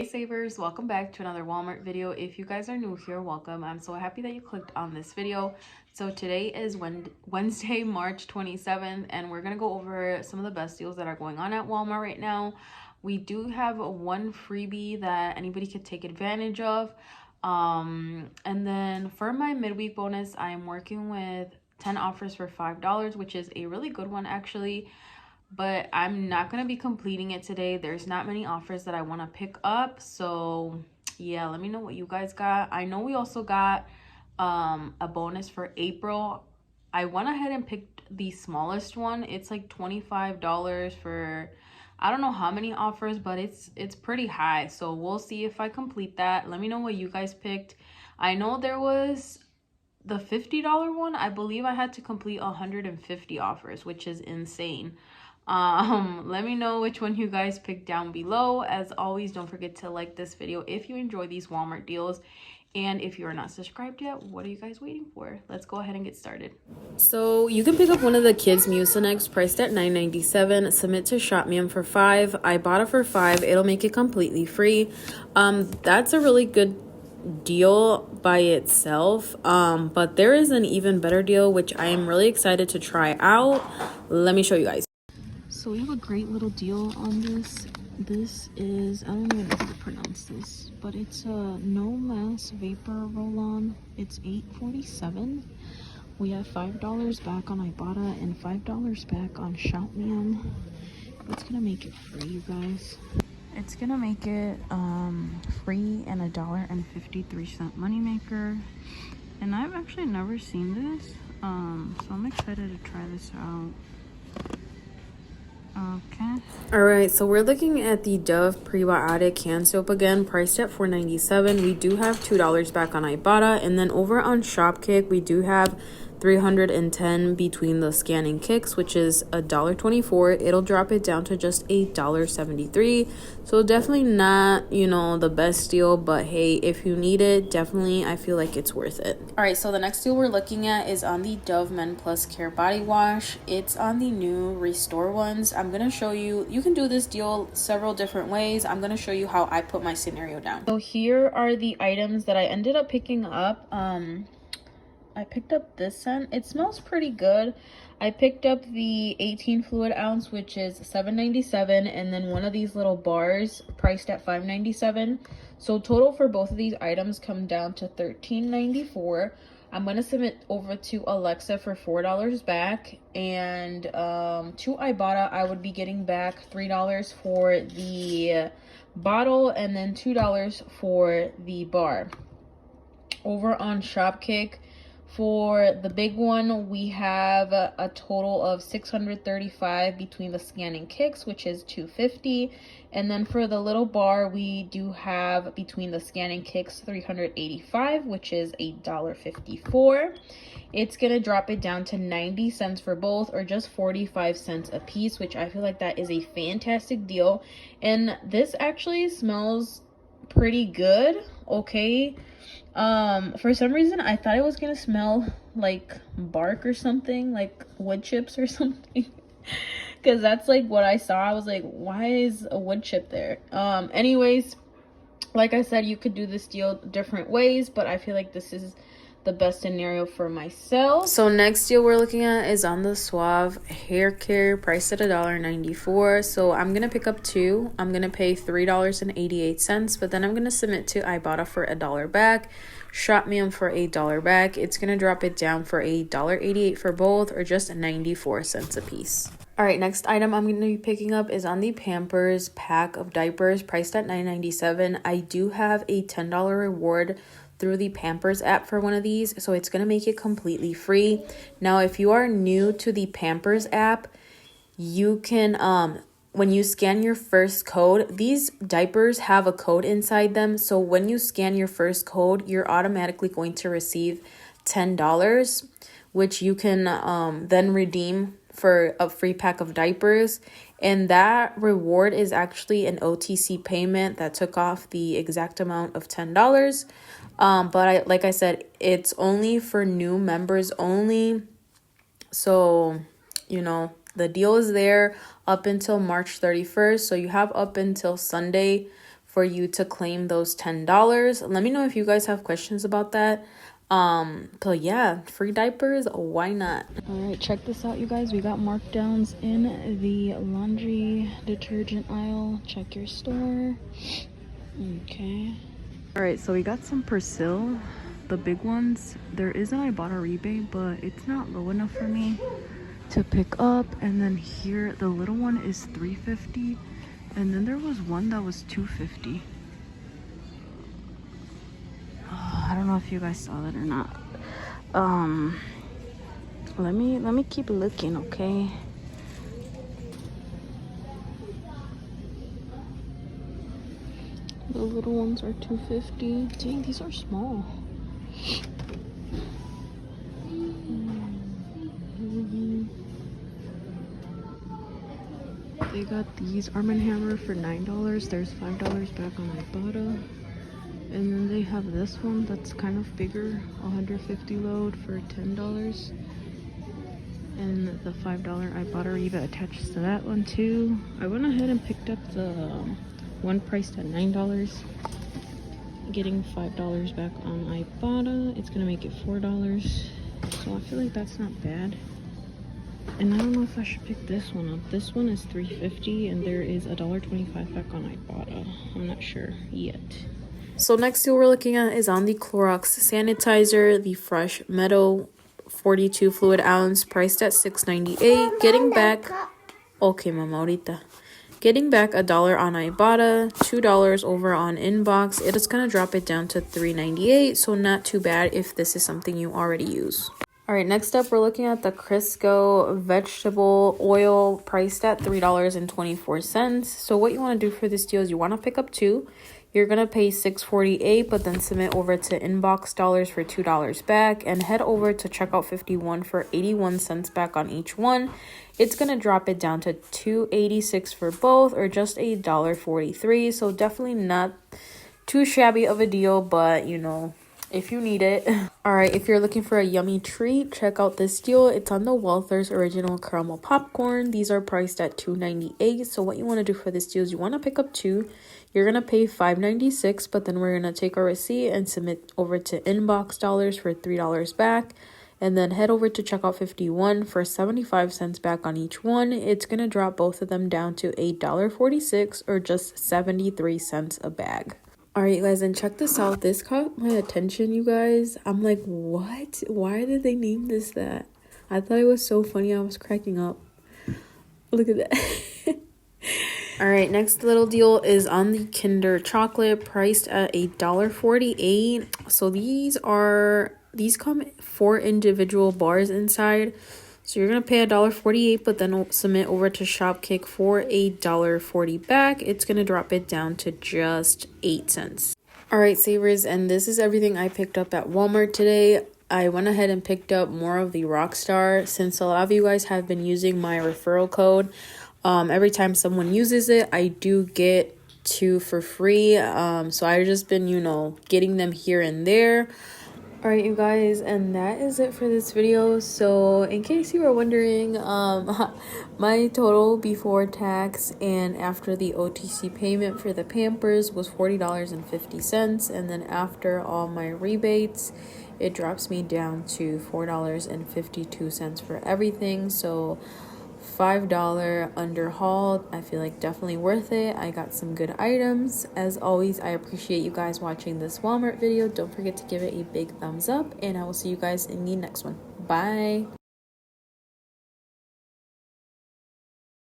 Hey savers, welcome back to another Walmart video. If you guys are new here, welcome. I'm so happy that you clicked on this video. So today is Wednesday, March 27th, and we're gonna go over some of the best deals that are going on at Walmart right now. We do have one freebie that anybody could take advantage of. And then for my midweek bonus, I am working with 10 offers for $5, which is a really good one actually, but I'm not going to be completing it today. There's not many offers that I want to pick up. So yeah, let me know what you guys got. I know we also got a bonus for April. I went ahead and picked the smallest one. It's like $25 for I don't know how many offers, but it's pretty high. So we'll see if I complete that. Let me know what you guys picked. I know there was the $50 one. I believe I had to complete 150 offers, which is insane. Let me know which one you guys picked down below. As always, don't forget to like this video if you enjoy these Walmart deals. And if you are not subscribed yet, what are you guys waiting for? Let's go ahead and get started. So you can pick up one of the kids Mucinex priced at $9.97. Submit to ShopMeum for $5. Ibotta for $5. It'll make it completely free. That's a really good deal by itself, but there is an even better deal which I am really excited to try out. Let me show you guys. So we have a great little deal on this. This is, I don't even know how to pronounce this, but it's a no mass vapor roll-on. It's $8.47. We have $5 back on Ibotta and $5 back on ShopMeum. It's gonna make it free, you guys. It's gonna make it free and $1.53 moneymaker. And I've actually never seen this, so I'm excited to try this out. Okay. All right, so we're looking at the Dove prebiotic hand soap again, priced at $4.97. We do have $2 back on Ibotta, and then over on Shopkick we do have 310 between the scan and kicks, which is $1.24. It'll drop it down to just $1.73. So definitely not, you know, the best deal, but hey, if you need it, definitely I feel like it's worth it. All right, so the next deal we're looking at is on the Dove Men Plus Care Body Wash. It's on the new Restore ones. I'm gonna show you, you can do this deal several different ways. I'm gonna show you how I put my scenario down. So here are the items that I ended up picking up. I picked up this scent. It smells pretty good. I picked up the 18 fluid ounce, which is $7.97, and then one of these little bars priced at $5.97. So total for both of these items come down to $13.94. I'm gonna submit over to Alexa for $4 back, and to Ibotta I would be getting back $3 for the bottle and then $2 for the bar. Over on Shopkick, for the big one, we have a total of $635 between the scan and kicks, which is $250. And then for the little bar, we do have between the scan and kicks $385, which is $1.54. It's gonna drop it down to 90 cents for both, or just 45 cents a piece, which I feel like that is a fantastic deal. And this actually smells pretty good. Okay, for some reason I thought it was gonna smell like bark or something, like wood chips or something, because that's like what I saw. I was like, why is a wood chip there? Anyways, like I said, you could do this deal different ways, but I feel like this is the best scenario for myself. So next deal we're looking at is on the Suave hair care, priced at $1.94. So I'm gonna pick up two. I'm gonna pay $3.88, but then I'm gonna submit to Ibotta for $1 back, ShopMeum for $8 back. It's gonna drop it down for $1.88 for both, or just 94 cents a piece. All right, next item I'm going to be picking up is on the Pampers pack of diapers, priced at $9.97. I do have a $10 reward through the Pampers app for one of these, so it's going to make it completely free. Now, if you are new to the Pampers app, you can, when you scan your first code, these diapers have a code inside them. So when you scan your first code, you're automatically going to receive $10, which you can then redeem for a free pack of diapers. And that reward is actually an OTC payment that took off the exact amount of $10. But like I said, it's only for new members only. So, you know, the deal is there up until March 31st. So you have up until Sunday for you to claim those $10. Let me know if you guys have questions about that. So yeah, free diapers, why not? All right, check this out, you guys. We got markdowns in the laundry detergent aisle. Check your store. Okay. All right, so we got some Persil, the big ones. There is an Ibotta rebate, but it's not low enough for me to pick up. And then here, the little one is $3.50, and then there was one that was $2.50. I don't know if you guys saw that or not. Let me keep looking, okay? The little ones are $2.50. Dang, these are small. They got these Arm & Hammer for $9. There's $5 back on Ibotta. And then they have this one that's kind of bigger, 150 load for $10. And the $5 Ibotta rebate attached to that one too. I went ahead and picked up the one priced at $9. Getting $5 back on Ibotta. It's gonna make it $4. So I feel like that's not bad. And I don't know if I should pick this one up. This one is $3.50 and there is $1.25 back on Ibotta. I'm not sure yet. So next deal we're looking at is on the Clorox sanitizer, the Fresh Meadow 42 fluid ounce, priced at $6.98. Getting back, okay, mama, ahorita. Getting back $1 on Ibotta, $2 over on Inbox. It is gonna drop it down to $3.98, so not too bad if this is something you already use. All right, next up we're looking at the Crisco vegetable oil, priced at $3.24. So what you want to do for this deal is you want to pick up two. You're going to pay $6.48, but then submit over to Inbox dollars for $2 back, and head over to checkout 51 for 81 cents back on each one. It's going to drop it down to $2.86 for both, or just $1.43. So definitely not too shabby of a deal, but you know, if you need it. All right, if you're looking for a yummy treat, check out this deal. It's on the Welthers Original Caramel Popcorn. These are priced at $2.98. So what you want to do for this deal is you want to pick up two. You're going to pay $5.96, but then we're going to take our receipt and submit over to Inbox dollars for $3 back. And then head over to checkout 51 for 75 cents back on each one. It's going to drop both of them down to $8.46, or just 73 cents a bag. All right, you guys, and check this out. This caught my attention, you guys. I'm like, what? Why did they name this that? I thought it was so funny. I was cracking up. Look at that. All right, next little deal is on the Kinder chocolate, priced at $1.48. So these come 4 individual bars inside. So you're going to pay $1.48, but then submit over to Shopkick for $1.40 back. It's going to drop it down to just 8 cents. All right, savers, and this is everything I picked up at Walmart today. I went ahead and picked up more of the Rockstar, since a lot of you guys have been using my referral code. Every time someone uses it, I do get 2 for free. So I've just been, you know, getting them here and there. All right, you guys, and that is it for this video. So in case you were wondering, my total before tax and after the OTC payment for the Pampers was $40.50, and then after all my rebates, it drops me down to $4.52 for everything. So $5 under haul. I feel like definitely worth it. I got some good items. As always, I appreciate you guys watching this Walmart video. Don't forget to give it a big thumbs up, and I will see you guys in the next one. Bye.